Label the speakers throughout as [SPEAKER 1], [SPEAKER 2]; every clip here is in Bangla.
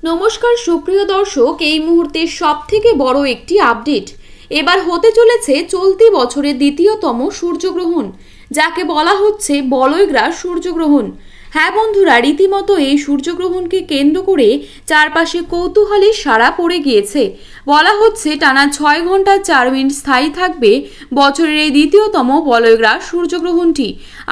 [SPEAKER 1] নমস্কার সুপ্রিয় দর্শক, এই মুহূর্তে সবথেকে বড় একটি আপডেট। এবার হতে চলেছে চলতি বছরের দ্বিতীয়তম সূর্যগ্রহণ, যাকে বলা হচ্ছে বলয়গ্রাস সূর্যগ্রহণ। হ্যাঁ বন্ধুরা, রীতিমতো এই সূর্যগ্রহণকে কেন্দ্র করে চারপাশে কৌতূহলের সাড়া পড়ে গিয়েছে। বলা হচ্ছে টানা 6 ঘন্টা 4 মিনিট স্থায়ী থাকবে বছরের এই দ্বিতীয়তম বলয়গ্রাস সূর্যগ্রহণটি,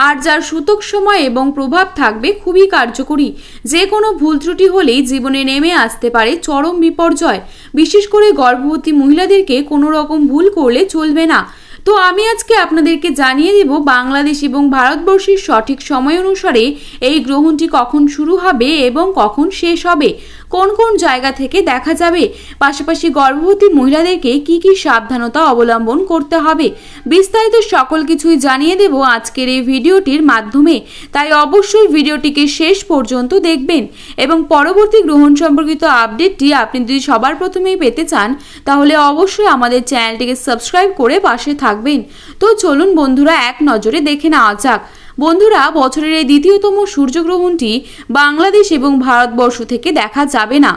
[SPEAKER 1] আর যার সূতক সময় এবং প্রভাব থাকবে খুবই কার্যকরী। যে কোনো ভুল ত্রুটি হলেই জীবনে নেমে আসতে পারে চরম বিপর্যয়। বিশেষ করে গর্ভবতী মহিলাদেরকে কোনো রকম ভুল করলে চলবে না। তো আমি আজকে আপনাদেরকে জানিয়ে দেব বাংলাদেশ এবং ভারতবর্ষের সঠিক সময় অনুসারে এই গ্রহণটি কখন শুরু হবে এবং কখন শেষ হবে, কোন কোন জায়গা থেকে দেখা যাবে, পাশাপাশি গর্ভবতী মহিলাদেরকে কি কি সাবধানতা অবলম্বন করতে হবে, বিস্তারিত সকল কিছুই জানিয়ে দেব আজকের এই ভিডিওটির মাধ্যমে। তাই অবশ্যই ভিডিওটিকে শেষ পর্যন্ত দেখবেন এবং পরবর্তী গ্রহণ সম্পর্কিত আপডেটটি আপনি যদি সবার প্রথমেই পেতে চান তাহলে অবশ্যই আমাদের চ্যানেলটিকে সাবস্ক্রাইব করে পাশে থাকবেন। তো চলুন বন্ধুরা, এক নজরে দেখে নেওয়া যাক। বন্ধুরা, বছরের এই দ্বিতীয়তম সূর্যগ্রহণটি বাংলাদেশ এবং ভারতবর্ষ থেকে দেখা যাবে না,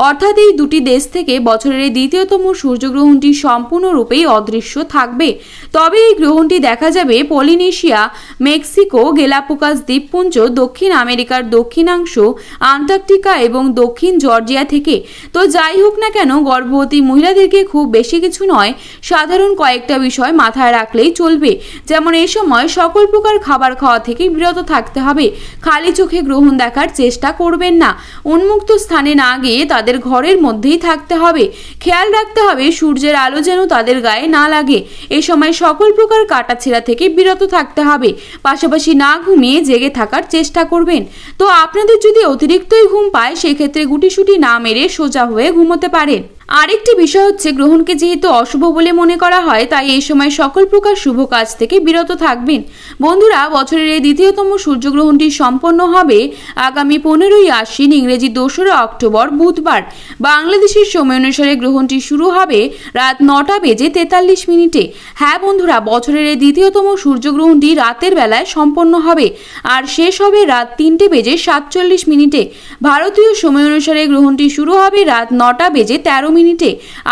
[SPEAKER 1] অর্থাৎ এই দুটি দেশ থেকে বছরের এই দ্বিতীয়তম সূর্যগ্রহণটি সম্পূর্ণরূপেই অদৃশ্য থাকবে। তবে এই গ্রহণটি দেখা যাবে পলিনেশিয়া, মেক্সিকো, গেলাপাগোস দ্বীপপুঞ্জ, দক্ষিণ আমেরিকার দক্ষিণাংশ, আন্টার্কটিকা এবং দক্ষিণ জর্জিয়া থেকে। তো যাই হোক না কেন, গর্ভবতী মহিলাদেরকে খুব বেশি কিছু নয়, সাধারণ কয়েকটা বিষয় মাথায় রাখলেই চলবে। যেমন এই সময় সকল প্রকার খাবার খাওয়া থেকে বিরত থাকতে হবে, খালি চোখে গ্রহণ দেখার চেষ্টা করবেন না, উন্মুক্ত স্থানে না গিয়ে তাদের ঘরের মধ্যেই থাকতে হবে। খেয়াল রাখতে হবে সূর্যের আলো যেন তাদের গায়ে না লাগে। এই সময় সকল প্রকার কাটাছেঁড়া থেকে বিরত থাকতে হবে, পাশাপাশি না ঘুমিয়ে জেগে থাকার চেষ্টা করবেন। তো আপনাদের যদি অতিরিক্তই ঘুম পায় সেক্ষেত্রে গুটিসুটি না মেরে সোজা হয়ে ঘুমোতে পারেন। আরেকটি বিষয় হচ্ছে, গ্রহণকে যেহেতু অশুভ বলে মনে করা হয় তাই এই সময় সকল প্রকার শুভ কাজ থেকে বিরত থাকবেন। বন্ধুরা, বছরের এই দ্বিতীয়তম সূর্যগ্রহণটি সম্পন্ন হবে আগামী 15ই আশ্বিন, ইংরেজি 2রা অক্টোবর বুধবার। বাংলাদেশের সময় অনুসারে গ্রহণটি শুরু হবে রাত 9:43 হ্যাঁ বন্ধুরা, বছরের এই দ্বিতীয়তম সূর্যগ্রহণটি রাতের বেলায় সম্পন্ন হবে আর শেষ হবে রাত 3:47 ভারতীয় সময় অনুসারে গ্রহণটি শুরু হবে রাত 9:13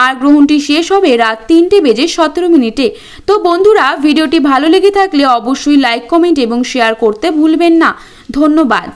[SPEAKER 1] আর গ্রহণটি শেষ হবে রাত 3:17। তো বন্ধুরা, ভিডিওটি ভালো লেগে থাকলে অবশ্যই লাইক, কমেন্ট এবং শেয়ার করতে ভুলবেন না। ধন্যবাদ।